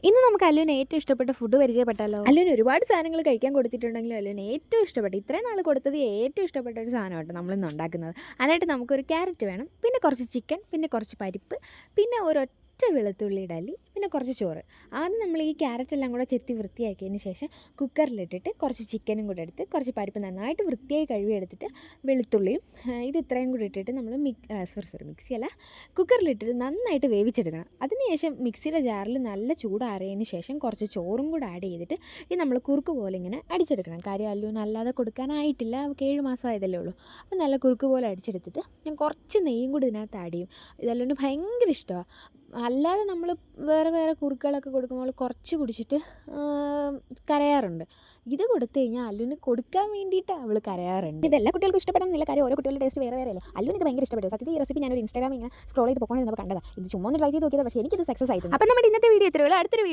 ഇന്ന് നമുക്ക് അല്ലുവിന് ഏറ്റവും ഇഷ്ടപ്പെട്ട ഫുഡ് പരിചയപ്പെട്ടാലോ? അല്ലുവിന് ഒരുപാട് സാധനങ്ങൾ കഴിക്കാൻ കൊടുത്തിട്ടുണ്ടെങ്കിലും അല്ലുവിന് ഏറ്റവും ഇഷ്ടപ്പെട്ട ഇത്രയും നാൾ കൊടുത്തത് ഏറ്റവും ഇഷ്ടപ്പെട്ട ഒരു സാധനമായിട്ട് നമ്മളിന്ന് ഉണ്ടാക്കുന്നത്. അതിനായിട്ട് നമുക്കൊരു ക്യാരറ്റ് വേണം, പിന്നെ കുറച്ച് ചിക്കൻ, പിന്നെ കുറച്ച് പരിപ്പ്, പിന്നെ ഒരൊറ്റ വെളുത്തുള്ളിയുടെ അല്ലി, പിന്നെ കുറച്ച് ചോറ്. ആദ്യം നമ്മൾ ഈ ക്യാരറ്റ് എല്ലാം കൂടെ ചെത്തി വൃത്തിയാക്കിയതിന് ശേഷം കുക്കറിലിട്ടിട്ട് കുറച്ച് ചിക്കനും കൂടെ എടുത്ത് കുറച്ച് പരിപ്പ് നന്നായിട്ട് വൃത്തിയായി കഴുകി എടുത്തിട്ട് വെളുത്തുള്ളിയും ഇത് ഇത്രയും കൂടി ഇട്ടിട്ട് നമ്മൾ മിക്സിയല്ല കുക്കറിലിട്ടിട്ട് നന്നായിട്ട് വേവിച്ചെടുക്കണം. അതിനുശേഷം മിക്സിയുടെ ജാറിൽ നല്ല ചൂടാറിയതിന് ശേഷം കുറച്ച് ചോറും കൂടെ ആഡ് ചെയ്തിട്ട് ഇത് നമ്മൾ കുറുക്ക് പോലെ ഇങ്ങനെ അടിച്ചെടുക്കണം. കാര്യം അല്ലുവിന് അല്ലാതെ കൊടുക്കാനായിട്ടില്ല, അവൾക്ക് 7 മാസം ആയതല്ലേ ഉള്ളൂ. അപ്പോൾ നല്ല കുറുക്ക് പോലെ അടിച്ചെടുത്തിട്ട് ഞാൻ കുറച്ച് നെയ്യും കൂടി ഇതിനകത്ത് ആഡ് ചെയ്യും. ഇതല്ലുവിന് ഭയങ്കര ഇഷ്ടമാണ്. അല്ലാതെ നമ്മൾ വേറെ കുറുക്കുകളൊക്കെ കൊടുക്കുമ്പോൾ കുറച്ച് കുടിച്ചിട്ട് കരയാറുണ്ട്. ഇത് കൊടുത്തു കഴിഞ്ഞാൽ അല്ലുവിന് കൊടുക്കാൻ വേണ്ടിയിട്ട് അവൾ കരയാറുണ്ട്. ഇതെല്ലാ കുട്ടികൾക്കും ഇഷ്ടപ്പെടണമെന്നില്ല, കാര്യം ഓരോ കുട്ടികളുടെ ടേസ്റ്റ് വേറെ അല്ലേ. അല്ലുവിന് ഇത് ഭയങ്കര ഇഷ്ടപ്പെട്ടു. സത്യത്തിൽ ഈ റെസിപ്പി ഞാനൊരു ഇൻസ്റ്റാഗ്രാമിൽ ഇങ്ങനെ സ്ക്രോൾ ചെയ്ത് പോകാൻ കണ്ടതാണ്. ഇത് ചുമ്മാ ഒന്ന് ട്രൈ ചെയ്ത് നോക്കിയത്, പക്ഷേ എനിക്കിത് സക്സസ് ആയിട്ടുണ്ട്. അപ്പോൾ നമ്മുടെ ഇന്നത്തെ വീഡിയോ ഇത്രയേ ഉള്ളൂ. അടുത്തൊരു